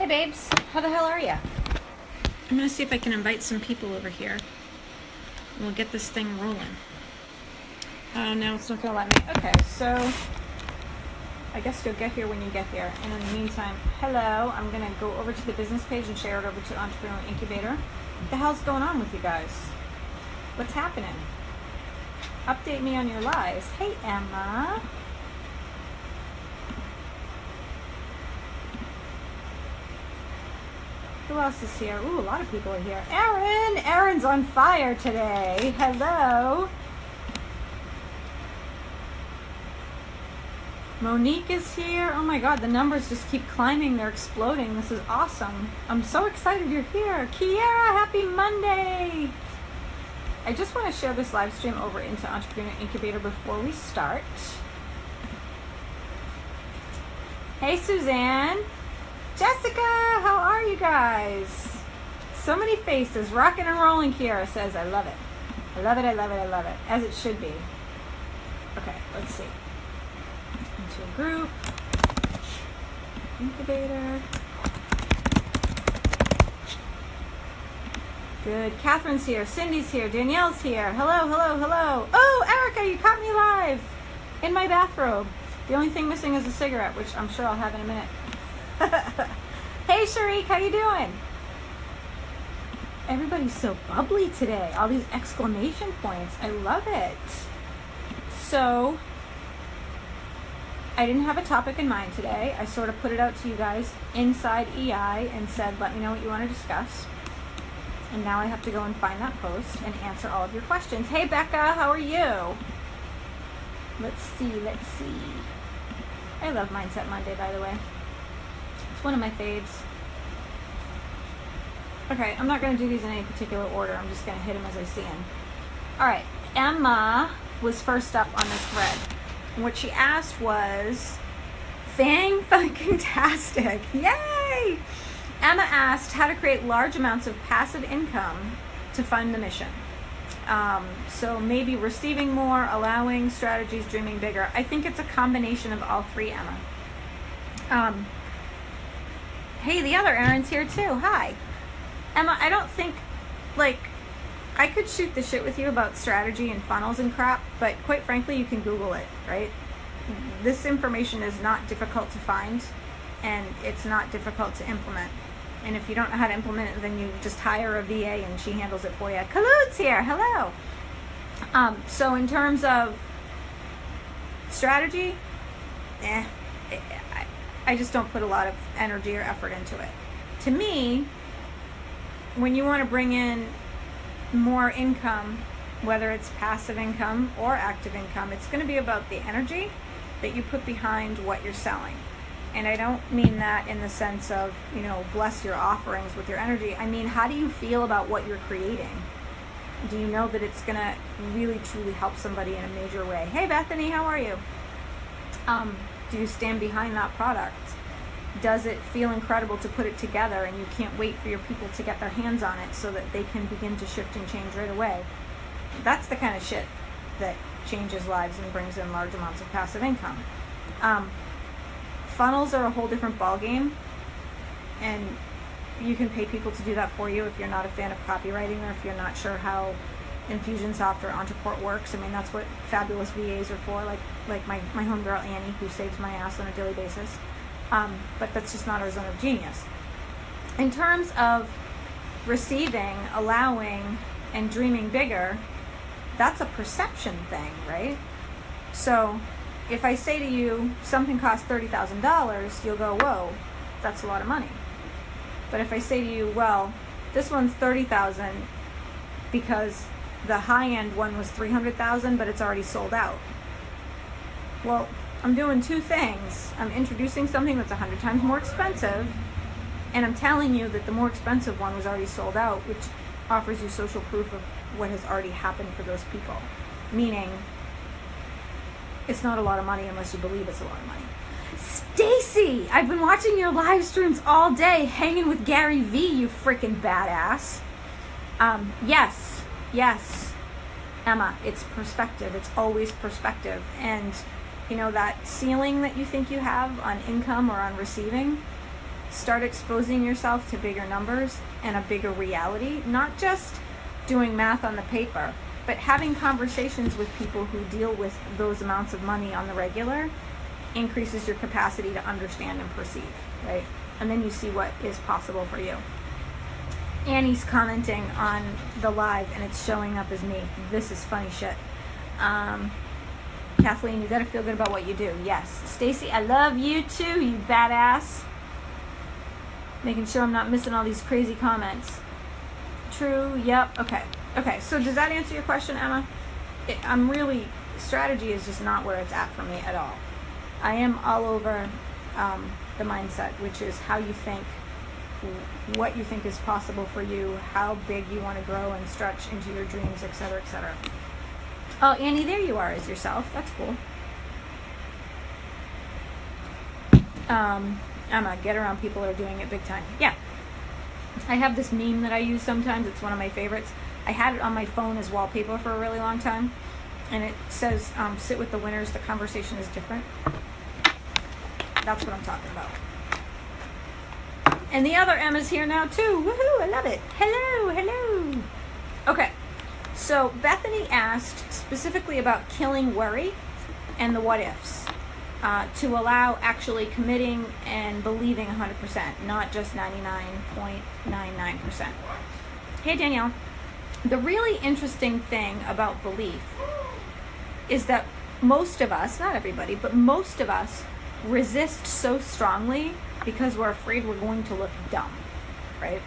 Hey babes, how the hell are ya? I'm gonna see if I can invite some people over here. And we'll get this thing rolling. Oh no, it's not gonna let me. Okay, so I guess you'll get here when you get here. And in the meantime, hello, I'm gonna go over to the business page and share it over to Entrepreneur Incubator. What the hell's going on with you guys? What's happening? Update me on your lives. Hey Emma. Who else is here? Ooh, a lot of people are here. Erin! Erin's on fire today. Hello. Monique is here. Oh my god, the numbers just keep climbing. They're exploding. This is awesome. I'm so excited you're here. Kiara, happy Monday! I just want to share this live stream over into Entrepreneur Incubator before we start. Hey, Suzanne. Jessica, how are you guys? So many faces. Rocking and rolling, Kiara says. I love it. I love it, I love it, I love it. As it should be. Okay, let's see. Into a group. Incubator. Good. Catherine's here. Cindy's here. Danielle's here. Hello, hello, hello. Oh, Erica, you caught me live in my bathrobe. The only thing missing is a cigarette, which I'm sure I'll have in a minute. Hey Sharik, how you doing? Everybody's so bubbly today. All these exclamation points. I love it. So, I didn't have a topic in mind today. I sort of put it out to you guys inside EI and said, let me know what you want to discuss. And now I have to go and find that post and answer all of your questions. Hey Becca, how are you? Let's see. I love Mindset Monday, by the way. It's one of my faves. Okay, I'm not going to do these in any particular order. I'm just going to hit them as I see them. All right, Emma was first up on this thread. And what she asked was, Fang-fucking-tastic. Yay! Emma asked how to create large amounts of passive income to fund the mission. So maybe receiving more, allowing, strategies, dreaming bigger. I think it's a combination of all three, Emma. Hey, the other Erin's here too. Hi. Emma, I don't think, I could shoot the shit with you about strategy and funnels and crap, but quite frankly, you can Google it, right? This information is not difficult to find, and it's not difficult to implement. And if you don't know how to implement it, then you just hire a VA and she handles it for you. Khalud's here. Hello. So in terms of strategy, I just don't put a lot of energy or effort into it. To me, when you want to bring in more income, whether it's passive income or active income, it's going to be about the energy that you put behind what you're selling. And I don't mean that in the sense of, bless your offerings with your energy. I mean, how do you feel about what you're creating? Do you know that it's going to really, truly help somebody in a major way? Hey, Bethany, how are you? Do you stand behind that product? Does it feel incredible to put it together and you can't wait for your people to get their hands on it so that they can begin to shift and change right away? That's the kind of shit that changes lives and brings in large amounts of passive income. Funnels are a whole different ballgame, and you can pay people to do that for you if you're not a fan of copywriting or if you're not sure how Infusionsoft or Entreport works. I mean, that's what fabulous VAs are for, like my homegirl Annie, who saves my ass on a daily basis. But that's just not our zone of genius. In terms of receiving, allowing, and dreaming bigger, that's a perception thing, right? So if I say to you, something costs $30,000, you'll go, whoa, that's a lot of money. But if I say to you, well, this one's $30,000 because the high-end one was $300,000, but it's already sold out. Well, I'm doing two things. I'm introducing something that's 100 times more expensive, and I'm telling you that the more expensive one was already sold out, which offers you social proof of what has already happened for those people. Meaning, it's not a lot of money unless you believe it's a lot of money. Stacy, I've been watching your live streams all day, hanging with Gary V, you freaking badass. Yes, Emma, it's perspective. It's always perspective. And that ceiling that you think you have on income or on receiving, start exposing yourself to bigger numbers and a bigger reality, not just doing math on the paper, but having conversations with people who deal with those amounts of money on the regular increases your capacity to understand and perceive, right? And then you see what is possible for you. Annie's commenting on the live and it's showing up as me. This is funny shit. Kathleen, you gotta feel good about what you do. Yes. Stacy, I love you too, you badass. Making sure I'm not missing all these crazy comments. True, yep, okay. Okay, so does that answer your question, Emma? Strategy is just not where it's at for me at all. I am all over the mindset, which is how you think, what you think is possible for you, how big you want to grow and stretch into your dreams, etc., etc. Oh, Annie, there you are as yourself. That's cool. Emma, get around people that are doing it big time. Yeah. I have this meme that I use sometimes. It's one of my favorites. I had it on my phone as wallpaper for a really long time. And it says, sit with the winners. The conversation is different. That's what I'm talking about. And the other Emma's here now too. Woohoo, I love it. Hello, hello. Okay, so Bethany asked specifically about killing worry and the what ifs to allow actually committing and believing 100%, not just 99.99%. Hey, Danielle. The really interesting thing about belief is that most of us, not everybody, but most of us resist so strongly because we're afraid we're going to look dumb, right?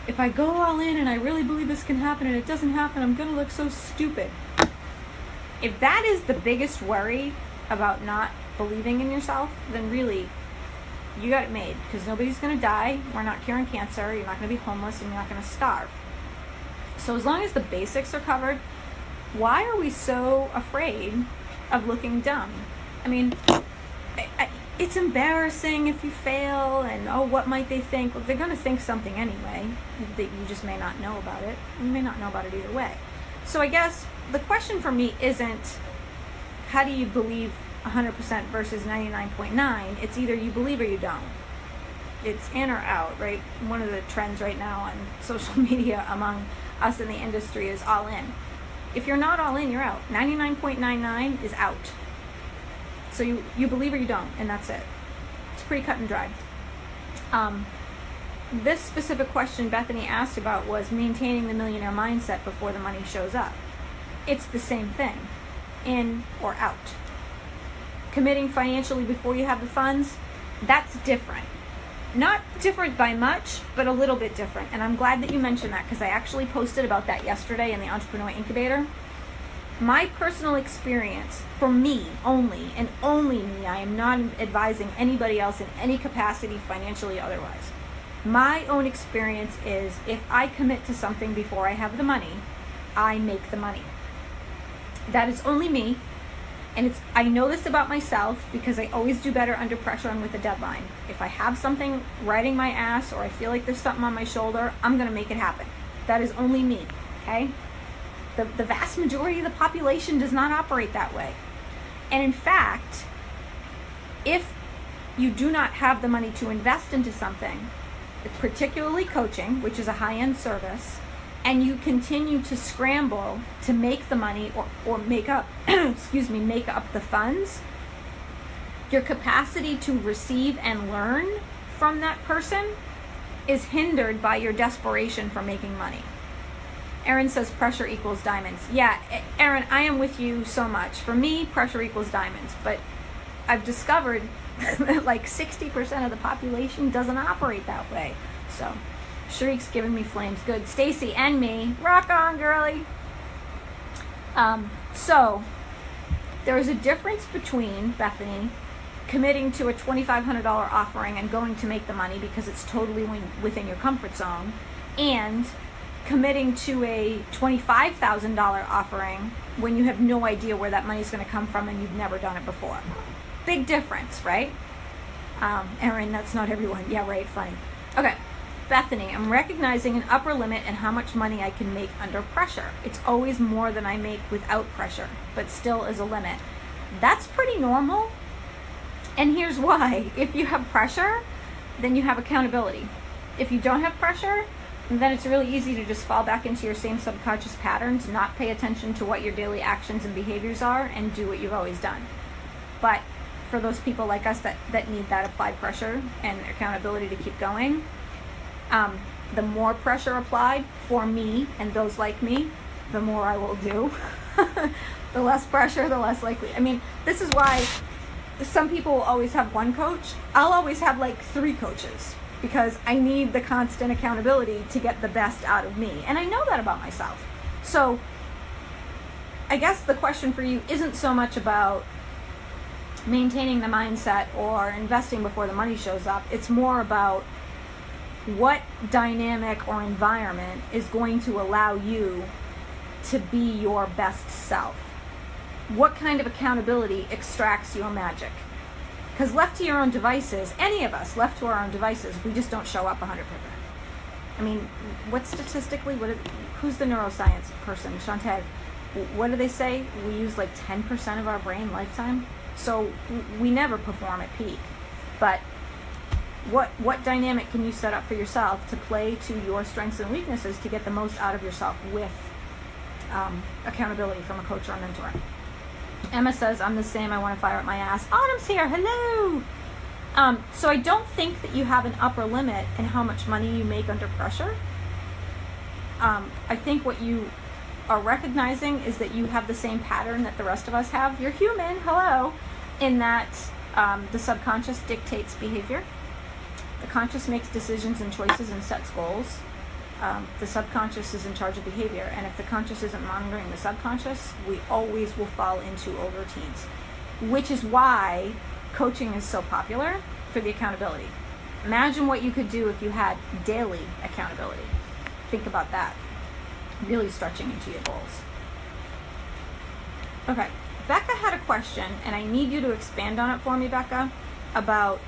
If I go all in and I really believe this can happen and it doesn't happen, I'm going to look so stupid. If that is the biggest worry about not believing in yourself, then really, you got it made, because nobody's going to die. We're not curing cancer. You're not going to be homeless and you're not going to starve. So as long as the basics are covered, why are we so afraid of looking dumb? I mean, it's embarrassing if you fail, and oh, what might they think? Well, they're going to think something anyway, that you just may not know about it. You may not know about it either way. So I guess the question for me isn't how do you believe 100% versus 99.9. It's either you believe or you don't. It's in or out, right? One of the trends right now on social media among us in the industry is all in. If you're not all in, you're out. 99.99 is out. So you believe or you don't, and that's it. It's pretty cut and dry. This specific question Bethany asked about was maintaining the millionaire mindset before the money shows up. It's the same thing, in or out. Committing financially before you have the funds, that's different. Not different by much, but a little bit different. And I'm glad that you mentioned that, because I actually posted about that yesterday in the Entrepreneur Incubator. My personal experience, for me only, and only me, I am not advising anybody else in any capacity, financially otherwise. My own experience is if I commit to something before I have the money, I make the money. That is only me. And I know this about myself because I always do better under pressure and with a deadline. If I have something riding my ass or I feel like there's something on my shoulder, I'm going to make it happen. That is only me, okay? The vast majority of the population does not operate that way. And in fact, if you do not have the money to invest into something, particularly coaching, which is a high-end service, and you continue to scramble to make the money or make up, make up the funds, your capacity to receive and learn from that person is hindered by your desperation for making money. Erin says pressure equals diamonds. Yeah, Erin, I am with you so much. For me, pressure equals diamonds, but I've discovered that like 60% of the population doesn't operate that way. So Sharik's giving me flames. Good. Stacy and me. Rock on, girly. So there is a difference between, Bethany, committing to a $2,500 offering and going to make the money because it's totally within your comfort zone, and committing to a $25,000 offering when you have no idea where that money is going to come from and you've never done it before. Big difference, right? Erin, that's not everyone. Yeah, right. Funny. Okay. Bethany, I'm recognizing an upper limit in how much money I can make under pressure. It's always more than I make without pressure, but still is a limit. That's pretty normal. And here's why. If you have pressure, then you have accountability. If you don't have pressure, then it's really easy to just fall back into your same subconscious patterns, not pay attention to what your daily actions and behaviors are, and do what you've always done. But for those people like us that need that applied pressure and accountability to keep going, the more pressure applied for me and those like me, the more I will do. The less pressure, the less likely. I mean, this is why some people will always have one coach. I'll always have like 3 coaches, because I need the constant accountability to get the best out of me. And I know that about myself. So I guess the question for you isn't so much about maintaining the mindset or investing before the money shows up. It's more about what dynamic or environment is going to allow you to be your best self. What kind of accountability extracts your magic? Because left to your own devices, any of us left to our own devices, we just don't show up 100%. I mean, what statistically, who's the neuroscience person? Shantae, what do they say? We use like 10% of our brain lifetime. So we never perform at peak. But what dynamic can you set up for yourself to play to your strengths and weaknesses to get the most out of yourself with accountability from a coach or a mentor? Emma says, I'm the same, I want to fire up my ass. Autumn's here, hello! So I don't think that you have an upper limit in how much money you make under pressure. I think what you are recognizing is that you have the same pattern that the rest of us have. You're human, hello, in that the subconscious dictates behavior. The conscious makes decisions and choices and sets goals. The subconscious is in charge of behavior, and if the conscious isn't monitoring the subconscious, we always will fall into old routines, which is why coaching is so popular for the accountability. Imagine what you could do if you had daily accountability. Think about that. Really stretching into your goals. Okay, Becca had a question, and I need you to expand on it for me, Becca, about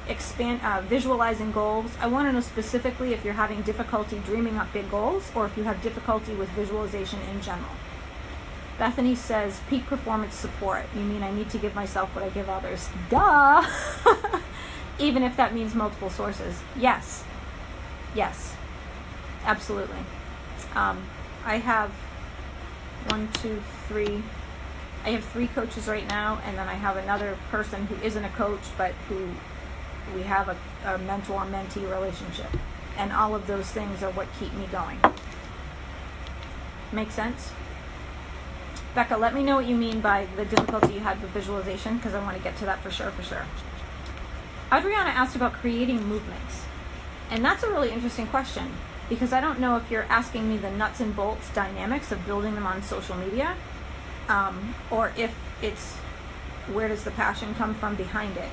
visualizing goals. I want to know specifically if you're having difficulty dreaming up big goals or if you have difficulty with visualization in general. Bethany says, peak performance support. You mean I need to give myself what I give others? Duh! Even if that means multiple sources. Yes. Yes. Absolutely. I have I have 3 coaches right now, and then I have another person who isn't a coach, but who we have a mentor-mentee relationship. And all of those things are what keep me going. Make sense? Becca, let me know what you mean by the difficulty you had with visualization, because I want to get to that for sure. Adriana asked about creating movements. And that's a really interesting question, because I don't know if you're asking me the nuts and bolts dynamics of building them on social media, or if it's where does the passion come from behind it.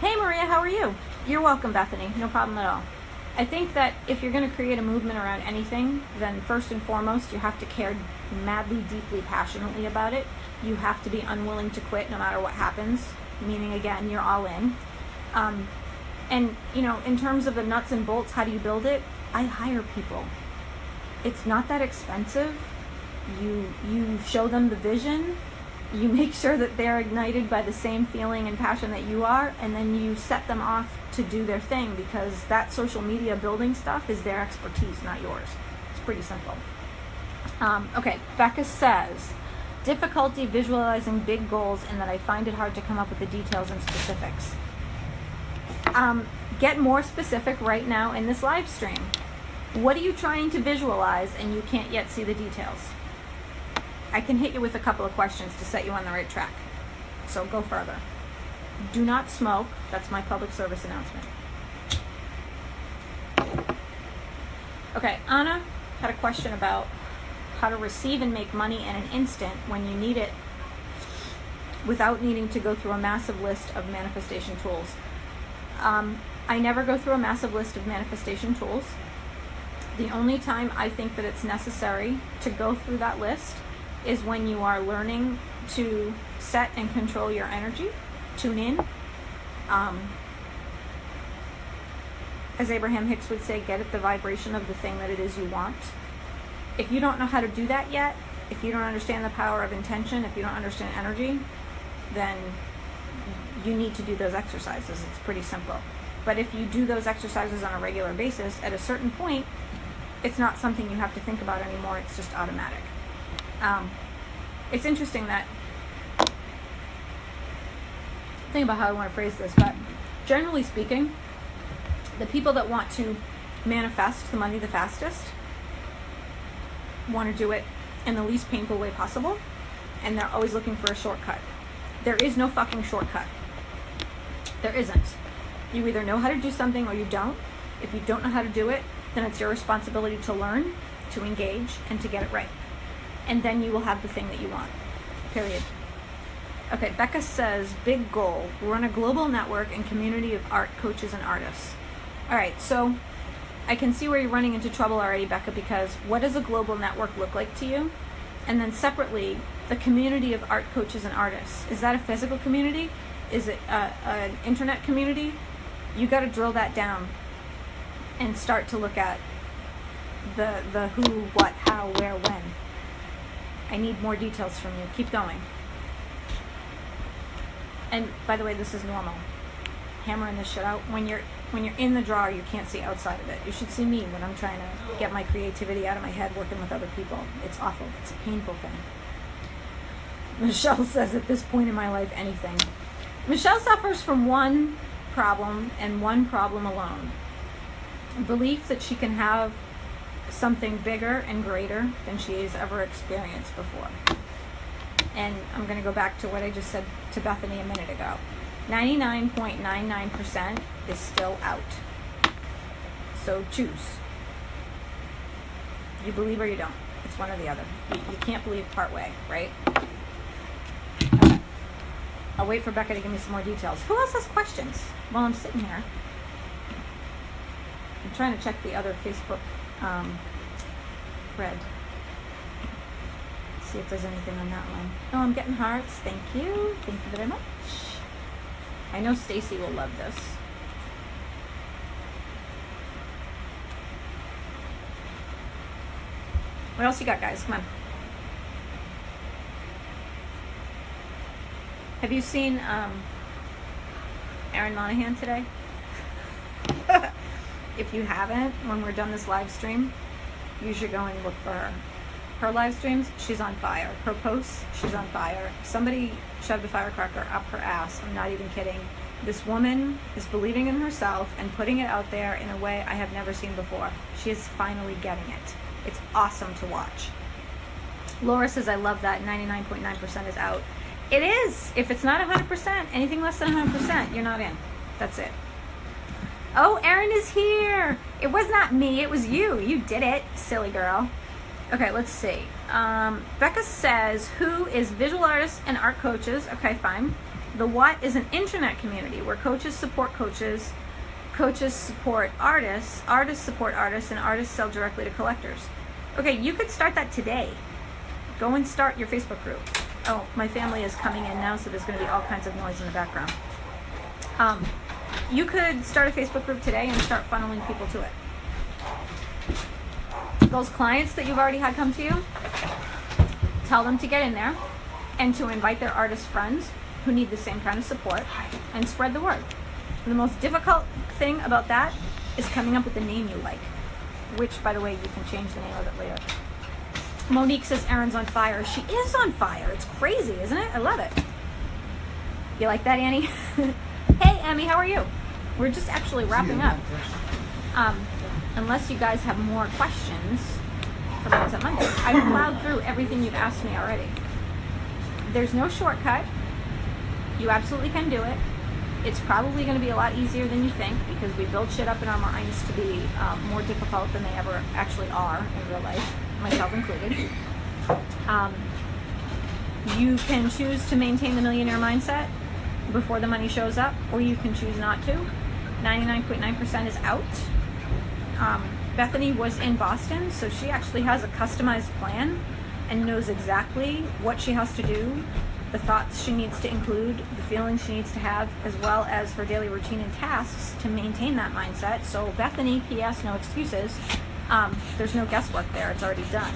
Hey Maria, how are you? You're welcome, Bethany, no problem at all. I think that if you're going to create a movement around anything, then first and foremost you have to care madly, deeply, passionately about it. You have to be unwilling to quit no matter what happens, meaning again, you're all in. And you know, in terms of the nuts and bolts, how do you build it? I hire people. It's not that expensive. You show them the vision, you make sure that they're ignited by the same feeling and passion that you are, and then you set them off to do their thing, because that social media building stuff is their expertise, not yours. It's pretty simple. Okay, Becca says, difficulty visualizing big goals and that I find it hard to come up with the details and specifics. Get more specific right now in this live stream. What are you trying to visualize and you can't yet see the details? I can hit you with a couple of questions to set you on the right track. So go further. Do not smoke. That's my public service announcement. Okay, Anna had a question about how to receive and make money in an instant when you need it without needing to go through a massive list of manifestation tools. I never go through a massive list of manifestation tools. The only time I think that it's necessary to go through that list is when you are learning to set and control your energy, tune in. As Abraham Hicks would say, get at the vibration of the thing that it is you want. If you don't know how to do that yet, if you don't understand the power of intention, if you don't understand energy, then you need to do those exercises. It's pretty simple. But if you do those exercises on a regular basis, at a certain point, it's not something you have to think about anymore. It's just automatic. It's interesting that, think about how I want to phrase this, but generally speaking, the people that want to manifest the money the fastest want to do it in the least painful way possible, and they're always looking for a shortcut. There is no fucking shortcut. There isn't. You either know how to do something or you don't. If you don't know how to do it, then it's your responsibility to learn, to engage, and to get it right. And then you will have the thing that you want. Period. Okay, Becca says, big goal. Run a global network and community of art coaches and artists. All right, so I can see where you're running into trouble already, Becca, because what does a global network look like to you? And then separately, the community of art coaches and artists. Is that a physical community? Is it an internet community? You got to drill that down and start to look at the who, what, how, where, when. I need more details from you. Keep going. And by the way, this is normal. Hammering this shit out. When you're in the drawer, you can't see outside of it. You should see me when I'm trying to get my creativity out of my head working with other people. It's awful. It's a painful thing. Michelle says, at this point in my life, anything. Michelle suffers from one problem and one problem alone. Belief that she can have something bigger and greater than she has ever experienced before. And I'm going to go back to what I just said to Bethany a minute ago. 99.99% is still out. So choose. You believe or you don't. It's one or the other. You can't believe part way, right? Okay. I'll wait for Becca to give me some more details. Who else has questions while I'm sitting here? I'm trying to check the other Facebook thread. See if there's anything on that one. Oh, I'm getting hearts. Thank you. Thank you very much. I know Stacy will love this. What else you got, guys? Come on. Have you seen Erin Monahan today? If you haven't, when we're done this live stream, you should go and look for her. Her live streams, she's on fire. Her posts, she's on fire. Somebody shoved a firecracker up her ass. I'm not even kidding. This woman is believing in herself and putting it out there in a way I have never seen before. She is finally getting it. It's awesome to watch. Laura says, I love that. 99.9% is out. It is. If it's not 100%, anything less than 100%, you're not in. That's it. Oh, Erin is here. It was not me. It was you. You did it, silly girl. Okay, let's see. Becca says, who is visual artists and art coaches? Okay, fine. The what is an internet community where coaches support coaches, coaches support artists, artists support artists, and artists sell directly to collectors. Okay, you could start that today. Go and start your Facebook group. Oh, my family is coming in now, so there's going to be all kinds of noise in the background. You could start a Facebook group today and start funneling people to it. Those clients that you've already had come to you, tell them to get in there and to invite their artist friends who need the same kind of support and spread the word. And the most difficult thing about that is coming up with a name you like, which, by the way, you can change the name of it later. Monique says Erin's on fire. She is on fire. It's crazy, isn't it? I love it. You like that, Annie? Hey, Emmy, how are you? We're just actually wrapping up. Unless you guys have more questions for Mindset Monday. I've plowed through everything you've asked me already. There's no shortcut. You absolutely can do it. It's probably going to be a lot easier than you think because we build shit up in our minds to be more difficult than they ever actually are in real life, myself included. You can choose to maintain the millionaire mindset before the money shows up, or you can choose not to. 99.9% is out. Bethany was in Boston, so she actually has a customized plan and knows exactly what she has to do, the thoughts she needs to include, the feelings she needs to have, as well as her daily routine and tasks to maintain that mindset. So Bethany, P.S., no excuses. There's no guesswork there. It's already done.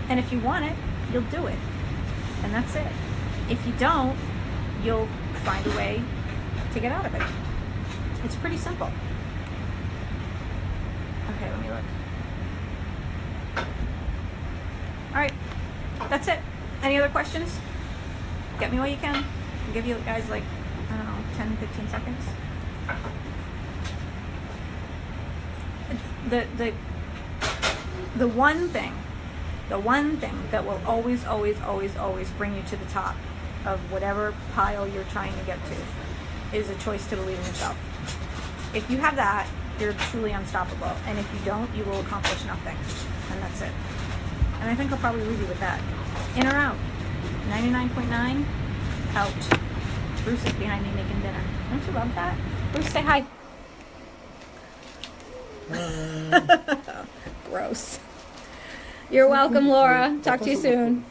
And if you want it, you'll do it. And that's it. If you don't, you'll find a way to get out of it. It's pretty simple. Okay, let me look. All right, that's it. Any other questions? Get me while you can. I'll give you guys like, I don't know, 10, 15 seconds. The one thing that will always bring you to the top of whatever pile you're trying to get to is a choice to believe in yourself. If you have that, you're truly unstoppable. And if you don't, you will accomplish nothing. And that's it. And I think I'll probably leave you with that. In or out? 99.9? Out. Bruce is behind me making dinner. Don't you love that? Bruce, say hi. Gross. You're welcome, Laura. Talk to you soon.